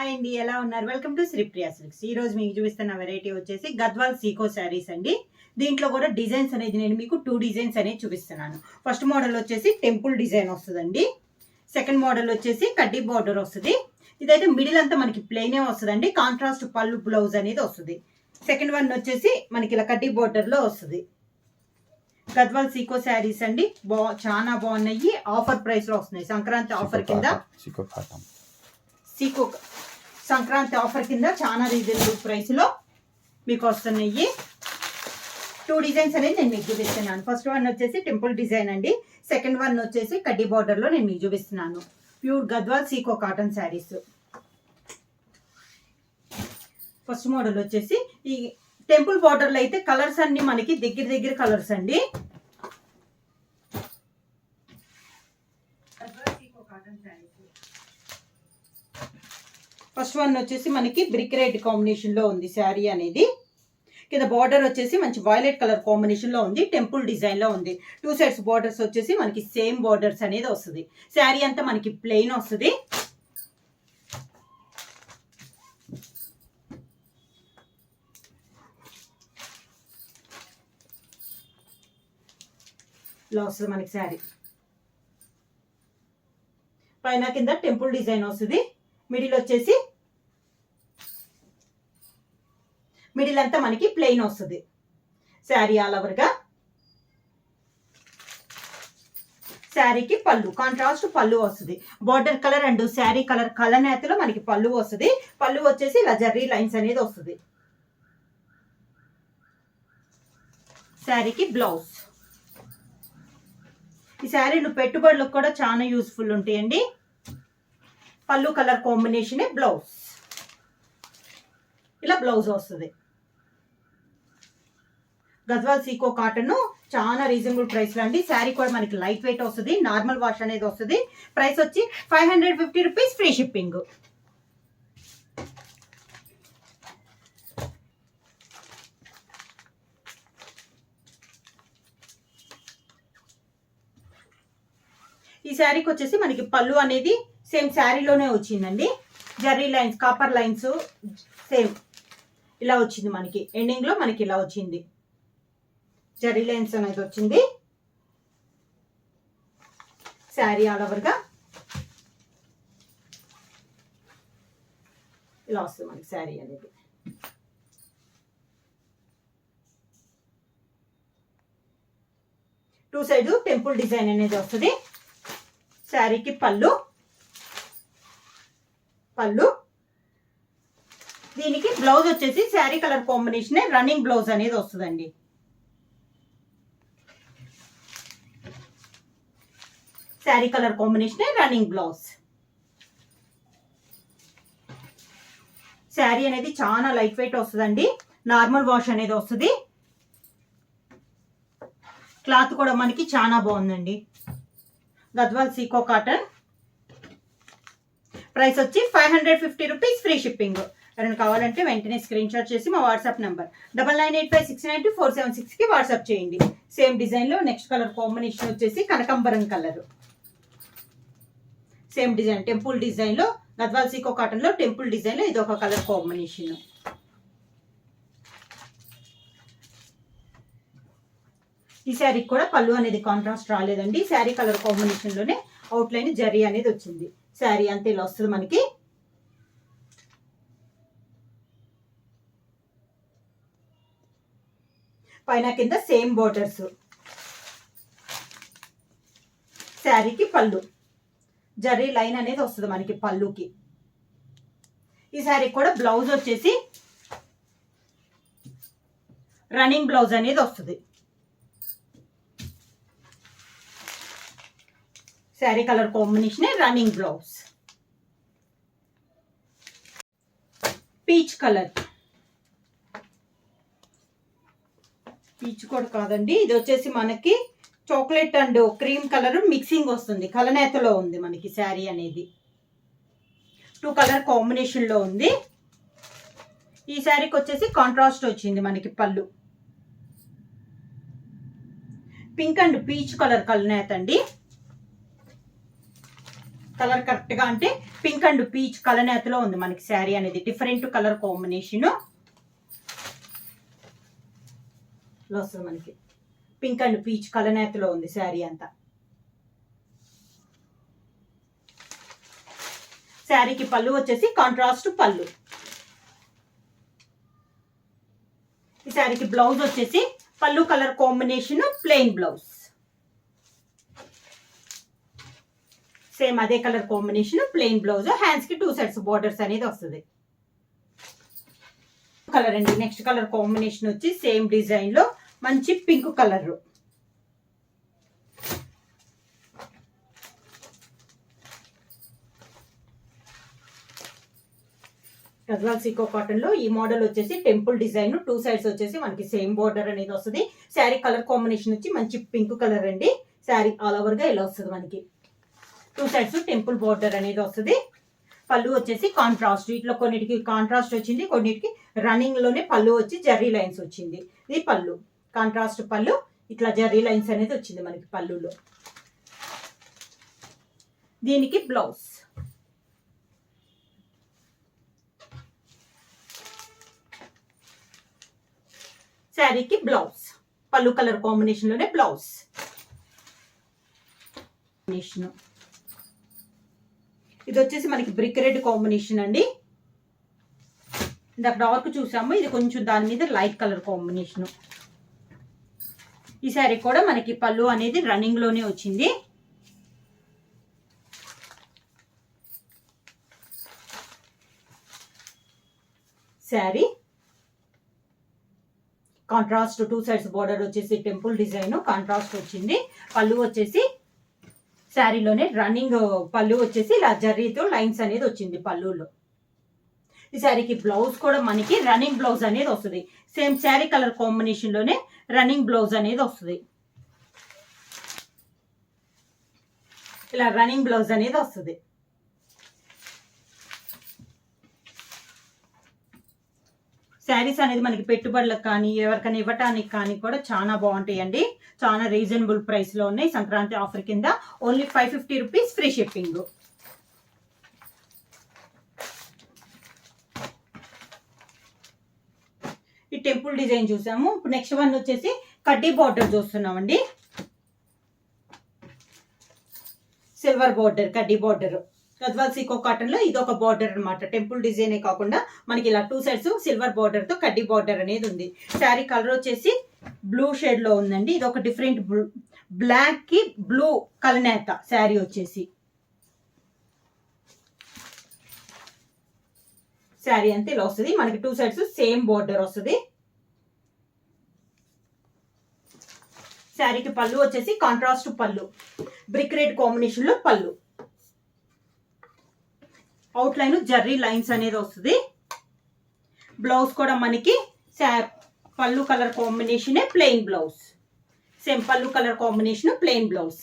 Hi అండి, ఎలా ఉన్నారు? Welcome to Sripriya silks. ఈ రోజు మీకు చూపిస్తున్న వెరైటీ వచ్చేసి గద్వాల్ సీకో శారీస్ అండి. దీంట్లో కూడా డిజైన్స్ అనేది నేను మీకు 2 డిజైన్స్ అనేది చూపిస్తున్నాను. ఫస్ట్ మోడల్ వచ్చేసి టెంపుల్ డిజైన్ వస్తుందండి. సెకండ్ మోడల్ వచ్చేసి కడ్డీ బార్డర్ వస్తుంది. ఇదైతే మిడిల్ అంతా మనకి ప్లెయినే వస్తుందండి. కాంట్రాస్ట్ పళ్ళు బ్లౌజ్ అనేది వస్తుంది. సెకండ్ వన్ వచ్చేసి మనకి ఇలా కడ్డీ బార్డర్ లో వస్తుంది. గద్వాల్ సీకో శారీస్ అండి, చాలా బాగున్నాయి. ఆఫర్ ప్రైస్ లో వస్తున్నాయి. సంక్రాంతి ఆఫర్ కింద సీకో సంక్రాంతి ఆఫర్ కింద చాలా రీజనబుల్ ప్రైస్ లో మీకు వస్తున్నాయి. 2 డిజైన్స్ అనేది నేను మీకు చూపిస్తున్నాను. ఫస్ట్ వన్ వచ్చేసి టెంపుల్ డిజైన్ అండి. సెకండ్ వన్ వచ్చేసి కడ్డీ బార్డర్ లో నేను మీకు చూపిస్తున్నాను. Pure Gadwal sico cotton sarees. First model వచ్చేసి ఈ టెంపుల్ బార్డర్ లో అయితే కలర్స్ అన్ని మనకి దగ్గర కలర్స్ అండి. ఫస్ట్ వన్ వచ్చేసి మనకి బ్రిక్ రెడ్ కాంబినేషన్ లో ఉంది శారీ అనేది. కింద బార్డర్ వచ్చేసి మంచి వైలెట్ కలర్ కాంబినేషన్ లో ఉంది. టెంపుల్ డిజైన్ లో ఉంది. 2 సైడ్స్ బార్డర్స్ వచ్చేసి మనకి సేమ్ బార్డర్స్ అనేది వస్తుంది. శారీ అంతా మనకి ప్లెయిన్ వస్తుంది. ఇలా వస్తుంది మనకి శారీ. పైన కింద టెంపుల్ డిజైన్ వస్తుంది. మిడిల్ వచ్చేసి మిడిల్ అంతా మనకి ప్లెయిన్ వస్తుంది. శారీ ఆల్ ఓవర్ గా. శారీకి పళ్ళు కాంట్రాస్ట్ పళ్ళు వస్తుంది. Border colour and saree colour కలనేతలో మనకి పళ్ళు వస్తుంది. పళ్ళు వచ్చేసి ఇలా జర్రీ లైన్స్ అనేది వస్తుంది. శారీకి బ్లౌజ్. ఈ శారీలు పెట్టుబడులకు కూడా చాలా యూస్ఫుల్ ఉంటాయండి. పళ్ళు కలర్ కాంబినేషనే బ్లౌజ్. ఇలా బ్లౌజ్ వస్తుంది. గద్వాల్ సీకో కాటన్ చాలా రీజనబుల్ ప్రైస్ లో అండి. శారీ కూడా మనకి లైట్ వెయిట్ వస్తుంది. నార్మల్ వాష్ అనేది వస్తుంది. ప్రైస్ వచ్చి 550 రూపీస్, ఫ్రీ షిప్పింగ్. ఈ శారీకి వచ్చేసి మనకి పళ్ళు అనేది సేమ్ శారీలోనే వచ్చిందండి. Zari lines, copper lines same ఇలా వచ్చింది. మనకి ఎండింగ్ లో మనకి ఇలా వచ్చింది. జర్రీ లైన్స్ అనేది వచ్చింది. శారీ ఆల్ ఓవర్ గా ఇలా వస్తుంది మనకి శారీ అనేది. టూ సైడ్ టెంపుల్ డిజైన్ అనేది వస్తుంది. శారీకి పళ్ళు దీనికి బ్లౌజ్ వచ్చేసి sari colour combination running blouse అనేది వస్తుందండి. Sari colour combination running blouse. Sari అనేది చాలా లైట్ వెయిట్ వస్తుందండి. నార్మల్ వాష్ అనేది వస్తుంది. క్లాత్ కూడా మనకి చాలా బాగుందండి. Gadwal sico cotton. ప్రైస్ వచ్చి 550 రూపీస్, ఫ్రీ షిప్పింగ్. ఎవరైనా కావాలంటే వెంటనే స్క్రీన్ షాట్ చేసి మా వాట్సాప్ నెంబర్ 9985692476 కి వాట్సాప్ చేయండి. సేమ్ డిజైన్ లో నెక్స్ట్ కలర్ కాంబినేషన్ వచ్చేసి కనకాంబరం colour. Same design temple design లో గద్వాల్ సీకో కాటన్ లో టెంపుల్ డిజైన్ లో ఇది ఒక కలర్ కాంబినేషన్. ఈ శారీకి కూడా పళ్ళు అనేది కాంట్రాస్ట్ రాలేదండి. శారీ కలర్ కాంబినేషన్ లోనే అవుట్ లైన్ జరీ అనేది వచ్చింది. శారీ అంతా ఇలా వస్తుంది మనకి. పైన కింద సేమ్ బోర్డర్స్. శారీకి పళ్ళు జరీ లైన్ అనేది వస్తుంది మనకి పళ్ళుకి. ఈ శారీ కూడా బ్లౌజ్ వచ్చేసి రన్నింగ్ బ్లౌజ్ అనేది వస్తుంది. Sari colour combination running blouse. Peach colour. Peach కూడా కాదండి, ఇది వచ్చేసి మనకి chocolate and cream colour mixing వస్తుంది. కలనేతలో ఉంది మనకి శారీ అనేది. 2 కలర్ కాంబినేషన్ లో ఉంది. ఈ శారీకి వచ్చేసి కాంట్రాస్ట్ వచ్చింది మనకి పళ్ళు. పింక్ అండ్ పీచ్ కలర్ కలనేత అండి. కలర్ కరెక్ట్ గా అంటే పింక్ అండ్ పీచ్ కలనేతలో ఉంది మనకి శారీ అనేది. డిఫరెంట్ కలర్ కాంబినేషన్ లో వస్తుంది మనకి. పింక్ అండ్ పీచ్ కలనేతలో ఉంది శారీ అంతా. శారీకి పళ్ళు వచ్చేసి కాంట్రాస్ట్ పళ్ళు. ఈ శారీకి బ్లౌజ్ వచ్చేసి pallu colour combination plain blouse. Same అదే colour combination plain blouse. Hands కి 2 సైడ్స్ బోర్డర్స్ అనేది వస్తుంది. కలర్ అండి. నెక్స్ట్ కలర్ కాంబినేషన్ వచ్చి సేమ్ డిజైన్ లో మంచి pink colour. Gadwal sico cotton లో ఈ మోడల్ వచ్చేసి టెంపుల్ డిజైన్. 2 సైడ్స్ వచ్చేసి మనకి సేమ్ బోర్డర్ అనేది వస్తుంది. శారీ కలర్ కాంబినేషన్ వచ్చి మంచి పింక్ కలర్ అండి. శారీ ఆల్ ఓవర్ గా ఇలా వస్తుంది మనకి. 2 సైడ్స్ టెంపుల్ బోర్డర్ అనేది వస్తుంది. పళ్ళు వచ్చేసి కాంట్రాస్ట్. వీటిలో కొన్నిటికి కాంట్రాస్ట్ వచ్చింది, కొన్నిటికి రన్నింగ్ లోనే పళ్ళు వచ్చి జర్రీ లైన్స్ వచ్చింది. ఇది పళ్ళు, కాంట్రాస్ట్ పళ్ళు. ఇట్లా జర్రీ లైన్స్ అనేది వచ్చింది మనకి పళ్ళులో. దీనికి బ్లౌజ్. శారీకి బ్లౌజ్ పళ్ళు కలర్ కాంబినేషన్ లోనే బ్లౌజ్. ఇది వచ్చేసి మనకి బ్రిక్ రెడ్ కాంబినేషన్ అండి. ఇందాక డార్క్ చూసాము, ఇది కొంచెం దాని మీద లైట్ కలర్ కాంబినేషన్. ఈ శారీ కూడా మనకి పళ్ళు అనేది రన్నింగ్ లోనే వచ్చింది. శారీ కాంట్రాస్ట్ 2 సైడ్స్ బోర్డర్ వచ్చేసి టెంపుల్ డిజైన్ కాంట్రాస్ట్ వచ్చింది. పళ్ళు వచ్చేసి శారీలోనే రన్నింగ్ పళ్ళు వచ్చేసి ఇలా జర్రీతో లైన్స్ అనేది వచ్చింది పళ్ళులో. ఈ శారీకి బ్లౌజ్ కూడా మనకి రన్నింగ్ బ్లౌజ్ అనేది వస్తుంది. సేమ్ శారీ కలర్ కాంబినేషన్ లోనే రన్నింగ్ బ్లౌజ్ అనేది వస్తుంది. ఇలా రన్నింగ్ బ్లౌజ్ అనేది వస్తుంది. శారీస్ అనేది మనకి పెట్టుబడులకు కానీ ఎవరికైనా ఇవ్వటానికి కానీ కూడా చాలా బాగుంటాయండి. చాలా రీజనబుల్ ప్రైస్ లో ఉన్నాయి. సంక్రాంతి ఆఫర్ కింద ఓన్లీ 550 రూపీస్ ఫ్రీ షిప్పింగ్. ఈ టెంపుల్ డిజైన్ చూసాము. ఇప్పుడు నెక్స్ట్ వన్ వచ్చేసి కడ్డీ బార్డర్ చూస్తున్నామండి. సిల్వర్ బార్డర్ కడ్డీ బార్డర్. గద్వాల్ సీకో కాటన్ లో ఇది ఒక బార్డర్ అనమాట. టెంపుల్ డిజైనే కాకుండా మనకి ఇలా 2 సైడ్స్ సిల్వర్ బార్డర్ తో కడ్డీ బార్డర్ అనేది ఉంది. శారీ కలర్ వచ్చేసి బ్లూ షేడ్ లో ఉందండి. ఇది ఒక డిఫరెంట్ బ్లాక్ కి బ్లూ కలనేత శారీ వచ్చేసి. శారీ అంతే ఇలా వస్తుంది మనకి. 2 సైడ్స్ సేమ్ బార్డర్ వస్తుంది. శారీకి పళ్ళు వచ్చేసి కాంట్రాస్ట్ పళ్ళు, బ్రిక్ రెడ్ కాంబినేషన్ లో పళ్ళు. అవుట్ లైన్ జర్రీ లైన్స్ అనేది వస్తుంది. బ్లౌజ్ కూడా మనకి pallu colour combination plain blouse. Same pallu colour combination plain blouse.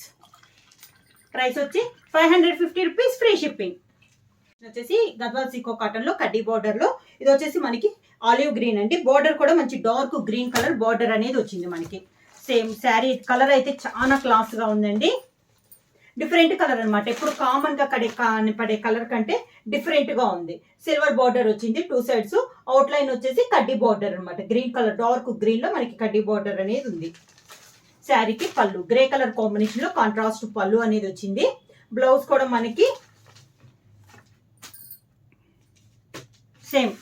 Price వచ్చి 550 రూపీస్ ఫ్రీ షిప్పింగ్. వచ్చేసి గద్వాల్ సీకో కాటన్ లో కడ్డీ బార్డర్ లో ఇది వచ్చేసి మనకి ఆలివ్ గ్రీన్ అండి. బార్డర్ కూడా మంచి డార్క్ గ్రీన్ కలర్ బార్డర్ అనేది వచ్చింది మనకి. సేమ్ శారీ కలర్ అయితే చాలా క్లాస్ గా ఉందండి. డిఫరెంట్ కలర్ అనమాట. ఎప్పుడు కామన్ గా పడే కలర్ కంటే డిఫరెంట్ గా ఉంది. సిల్వర్ బార్డర్ వచ్చింది 2 సైడ్స్. అవుట్ లైన్ వచ్చేసి కడ్డీ బార్డర్ అనమాట. గ్రీన్ కలర్ డార్క్ గ్రీన్ లో మనకి కడ్డీ బార్డర్ అనేది ఉంది. శారీకి పళ్ళు గ్రే కలర్ కాంబినేషన్ లో కాంట్రాస్ట్ పళ్ళు అనేది వచ్చింది. బ్లౌజ్ కూడా మనకి same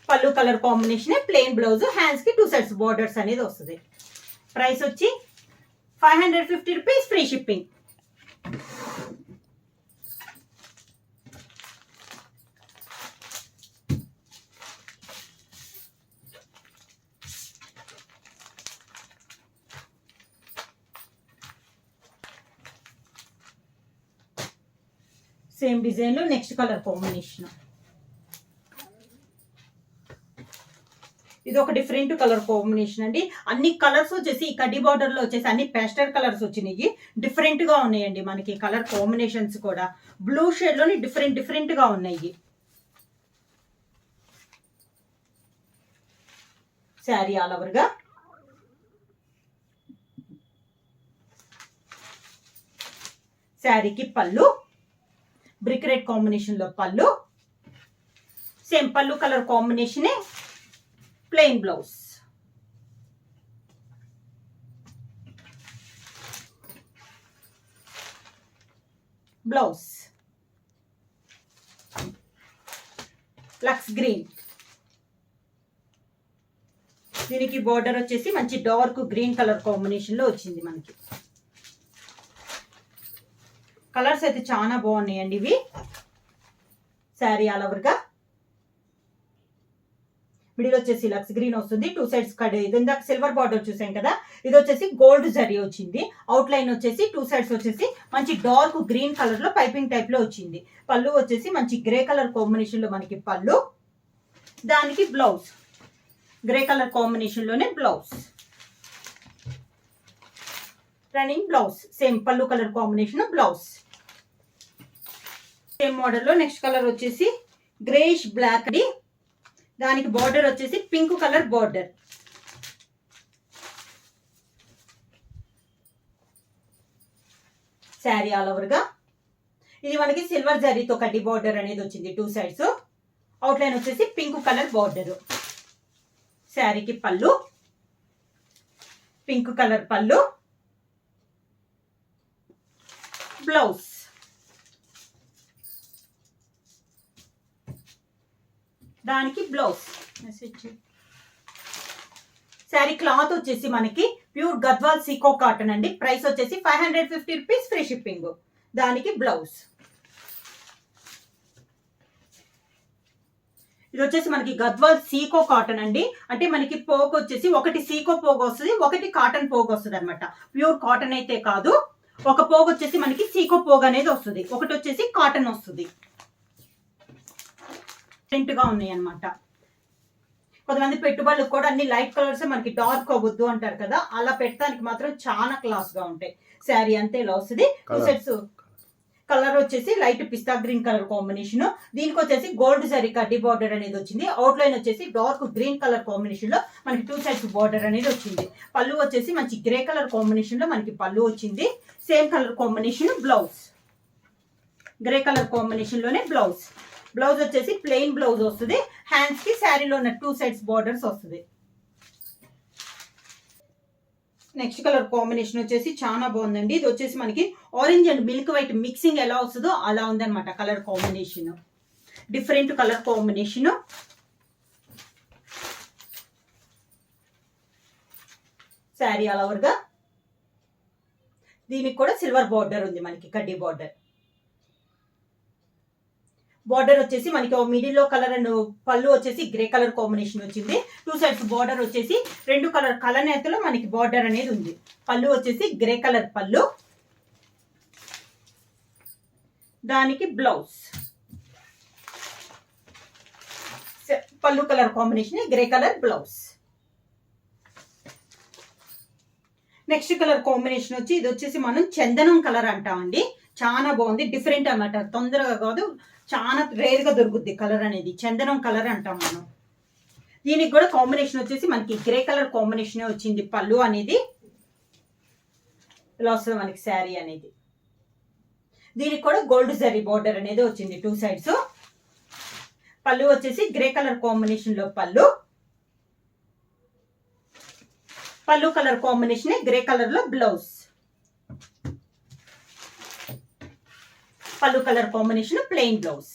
pallu colour combination plain blouse. Hands కి 2 సైడ్స్ బార్డర్స్ అనేది వస్తుంది. ప్రైస్ వచ్చి 550 rupees free shipping. Same design లో నెక్స్ట్ కలర్ కాంబినేషన్. ఇది ఒక డిఫరెంట్ కలర్ కాంబినేషన్ అండి. అన్ని కలర్స్ వచ్చేసి ఈ కడ్డీ బార్డర్ లో వచ్చేసి అన్ని పేస్టల్ కలర్స్ వచ్చినాయి. డిఫరెంట్ గా ఉన్నాయండి మనకి కలర్ కాంబినేషన్స్ కూడా. బ్లూ షేడ్ లోని డిఫరెంట్ గా ఉన్నాయి. శారీ ఆల్ ఓవర్ గా శారీకి పళ్ళు బ్రిక్ రెడ్ కాంబినేషన్ లో పళ్ళు, సేమ్ పళ్ళు కలర్ కాంబినేషనే plain blouse. Blouse looks green, దీనికి బార్డర్ వచ్చేసి మంచి డార్క్ గ్రీన్ కలర్ కాంబినేషన్ లో వచ్చింది మనకి. కలర్స్ అయితే చాలా బాగున్నాయండి ఇవి. శారీ ఆల్ ఓవర్ గా మిడిల్ వచ్చేసి లక్స్ గ్రీన్ వస్తుంది, 2 సైడ్స్ కట్. ఇది ఇందాక సిల్వర్ బార్డర్ చూసాం కదా, ఇది వచ్చేసి గోల్డ్ జరీ వచ్చింది. అవుట్ లైన్ వచ్చేసి 2 సైడ్స్ వచ్చేసి మంచి డార్క్ గ్రీన్ కలర్ లో పైపింగ్ టైప్ లో వచ్చింది. పళ్ళు వచ్చేసి మంచి గ్రే కలర్ కాంబినేషన్ లో మనకి పళ్ళు, దానికి బ్లౌజ్ గ్రే కలర్ కాంబినేషన్ లోనే blouse, running blouse same pallu colour combination blouse. Same model లో నెక్స్ట్ కలర్ వచ్చేసి గ్రేష్ బ్లాక్ అండి, దానికి బార్డర్ వచ్చేసి pink colour border. Sari all over గా ఇది మనకి సిల్వర్ జరీతో కడ్డీ బార్డర్ అనేది వచ్చింది 2 సైడ్స్. అవుట్ లైన్ వచ్చేసి పింక్ కలర్ బార్డర్. శారీకి పళ్ళు పింక్ కలర్ పళ్ళు, బ్లౌజ్ దానికి బ్లౌజ్. శారీ క్లాత్ వచ్చేసి మనకి ప్యూర్ గద్వాల్ సీకో కాటన్ అండి. ప్రైస్ వచ్చేసి 550 రూపీస్, ఫ్రీ షిప్పింగ్. దానికి బ్లౌజ్. ఇది వచ్చేసి మనకి గద్వాల్ సీకో కాటన్ అండి. అంటే మనకి పోగు వచ్చేసి ఒకటి సీకో పోగు వస్తుంది, ఒకటి కాటన్ పోగు వస్తుంది అనమాట. ప్యూర్ కాటన్ అయితే కాదు, ఒక పోగు వచ్చేసి మనకి సీకో పోగు అనేది వస్తుంది, ఒకటి వచ్చేసి కాటన్ వస్తుంది. గా ఉన్నాయి అనమాట. కొంతమంది పెట్టుబడులకు కూడా అన్ని లైట్ కలర్స్ మనకి డార్క్ అవ్వద్దు అంటారు కదా, అలా పెట్టడానికి మాత్రం చాలా క్లాస్ గా ఉంటాయి. శారీ అంతే ఇలా వస్తుంది. 2 సెట్స్ కలర్ వచ్చేసి లైట్ పిస్తా గ్రీన్ కలర్ కాంబినేషన్, దీనికి వచ్చేసి గోల్డ్ జరీ కడ్డీ బార్డర్ అనేది వచ్చింది. అవుట్ లైన్ వచ్చేసి డార్క్ గ్రీన్ కలర్ కాంబినేషన్ లో మనకి 2 సైడ్స్ బార్డర్ అనేది వచ్చింది. పళ్ళు వచ్చేసి మంచి గ్రే కలర్ కాంబినేషన్ లో మనకి పళ్ళు వచ్చింది. Same colour combination blouse, grey colour combination లోనే బ్లౌజ్. బ్లౌజ్ వచ్చేసి ప్లెయిన్ బ్లౌజ్ వస్తుంది. హ్యాండ్స్ కి శారీలో ఉన్న 2 సైడ్స్ బార్డర్స్ వస్తుంది. నెక్స్ట్ కలర్ కాంబినేషన్ వచ్చేసి చాలా బాగుందండి. ఇది వచ్చేసి మనకి orange and milk white mixing ఎలా వస్తుందో అలా ఉందన్నమాట colour combination. Different colour combination. Sari all over గా దీనికి కూడా సిల్వర్ బార్డర్ ఉంది మనకి, కడ్డీ బార్డర్. బార్డర్ వచ్చేసి మనకి మిడిల్ లో కలర్ అండ్ పళ్ళు వచ్చేసి గ్రే కలర్ కాంబినేషన్ వచ్చింది. 2 సైడ్స్ బార్డర్ వచ్చేసి 2 కలర్ కలనేతలో మనకి బార్డర్ అనేది ఉంది. పళ్ళు వచ్చేసి గ్రే కలర్ పళ్ళు, దానికి బ్లౌజ్. పళ్ళు colour combination grey colour blouse. Next colour combination వచ్చి ఇది వచ్చేసి మనం చందనం కలర్ అంటామండి. చాలా బాగుంది, డిఫరెంట్ అన్నమాట. తొందరగా కాదు, చాలా రేర్ గా దొరుకుద్ది కలర్ అనేది. చందనం కలర్ అంటాం మనం. దీనికి కూడా కాంబినేషన్ వచ్చేసి మనకి గ్రే కలర్ కాంబినేషన్ వచ్చింది. పళ్ళు అనేది ఇలా వస్తుంది మనకి శారీ అనేది. దీనికి కూడా గోల్డ్ జరీ బార్డర్ అనేది వచ్చింది 2 సైడ్స్. పళ్ళు వచ్చేసి గ్రే కలర్ కాంబినేషన్ లో పళ్ళు, పళ్ళు కలర్ కాంబినేషన్ గ్రే కలర్ లో బ్లౌజ్. పళ్ళు కలర్ కాంబినేషన్ ప్లెయిన్ బ్లౌజ్.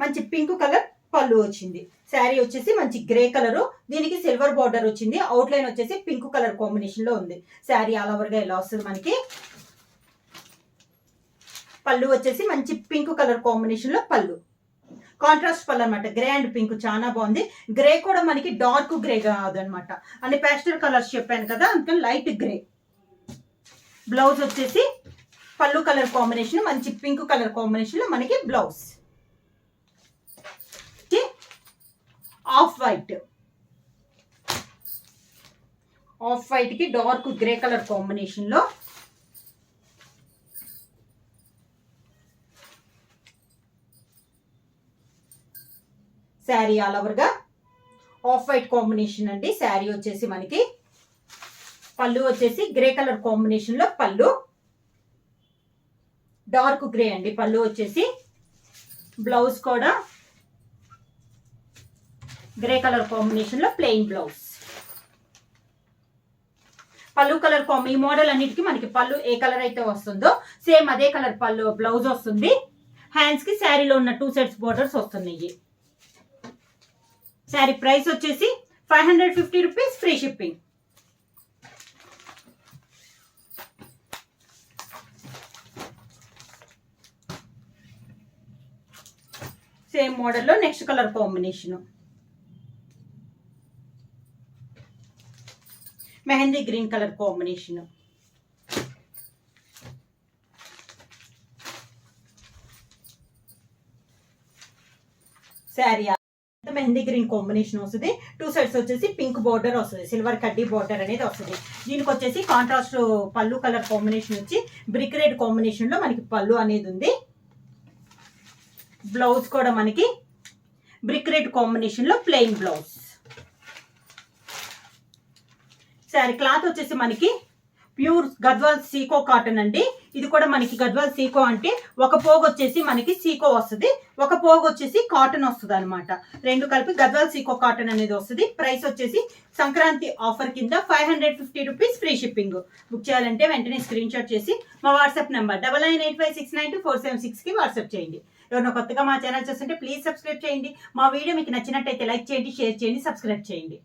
మంచి పింక్ కలర్ పళ్ళు వచ్చింది. శారీ వచ్చేసి మంచి గ్రే కలర్, దీనికి సిల్వర్ బార్డర్ వచ్చింది. అవుట్ లైన్ వచ్చేసి పింక్ కలర్ కాంబినేషన్ లో ఉంది. శారీ ఆల్ ఓవర్ గా ఇలా వస్తుంది మనకి. పళ్ళు వచ్చేసి మంచి పింక్ కలర్ కాంబినేషన్ లో పళ్ళు, కాంట్రాస్ట్ పళ్ళు అనమాట. గ్రే అండ్ పింక్ చాలా బాగుంది. గ్రే కూడా మనకి డార్క్ గ్రే కాదు అనమాట, అంటే పేస్టల్ కలర్స్ చెప్పాను కదా, అందుకని లైట్ గ్రే. బ్లౌజ్ వచ్చేసి పళ్ళు కలర్ కాంబినేషన్ మంచి పింక్ కలర్ కాంబినేషన్ లో మనకి blouse. Off white, off white కి డార్క్ గ్రే కలర్ కాంబినేషన్ లో శారీ ఆల్ ఓవర్ గా ఆఫ్ వైట్ కాంబినేషన్ అండి. శారీ వచ్చేసి మనకి పళ్ళు వచ్చేసి గ్రే కలర్ కాంబినేషన్ లో పళ్ళు, డార్క్ గ్రే అండి పళ్ళు వచ్చేసి. బ్లౌజ్ కూడా గ్రే కలర్ కాంబినేషన్ లో ప్లెయిన్ బ్లౌజ్. పళ్ళు కలర్ ఈ మోడల్ అన్నిటికీ మనకి పళ్ళు ఏ కలర్ అయితే వస్తుందో సేమ్ అదే కలర్ పళ్ళు బ్లౌజ్ వస్తుంది. హ్యాండ్స్ కి శారీలో ఉన్న 2 సెట్స్ బోర్డర్స్ వస్తున్నాయి. శారీ ప్రైస్ వచ్చేసి 550 రూపీస్, ఫ్రీ షిప్పింగ్. సేమ్ మోడల్లో next colour combination mehndi green colour combination. Sari mehndi green combination వస్తుంది. 2 సైడ్స్ వచ్చేసి పింక్ బోర్డర్ వస్తుంది, సిల్వర్ కడ్డీ బోర్డర్ అనేది వస్తుంది. దీనికి వచ్చేసి కాంట్రాస్ట్ పళ్ళు కలర్ కాంబినేషన్ వచ్చి బ్రిక్ రెడ్ కాంబినేషన్ లో మనకి పళ్ళు అనేది ఉంది. బ్లౌజ్ కూడా మనకి బ్రిక్ రెడ్ కాంబినేషన్ లో ప్లెయిన్ బ్లౌజ్. శారీ క్లాత్ వచ్చేసి మనకి ప్యూర్ గద్వాల్ సీకో కాటన్ అండి. ఇది కూడా మనకి గద్వాల్ సీకో అంటే ఒక పోగు వచ్చేసి మనకి సీకో వస్తుంది, ఒక పోగు వచ్చేసి కాటన్ వస్తుంది అనమాట. రెండు కలిపి గద్వాల్ సీకో కాటన్ అనేది వస్తుంది. ప్రైస్ వచ్చేసి సంక్రాంతి ఆఫర్ కింద 550 రూపీస్, ఫ్రీ షిప్పింగ్. బుక్ చేయాలంటే వెంటనే స్క్రీన్ షాట్ చేసి మా వాట్సాప్ నెంబర్ 9985692476 కి వాట్సాప్ చేయండి. ఎవరైనా కొత్తగా మా ఛానల్ చూస్తుంటే ప్లీజ్ సబ్స్క్రైబ్ చేయండి. మా వీడియో మీకు నచ్చినట్టయితే లైక్ చేయండి, షేర్ చేయండి, సబ్స్క్రైబ్ చేయండి.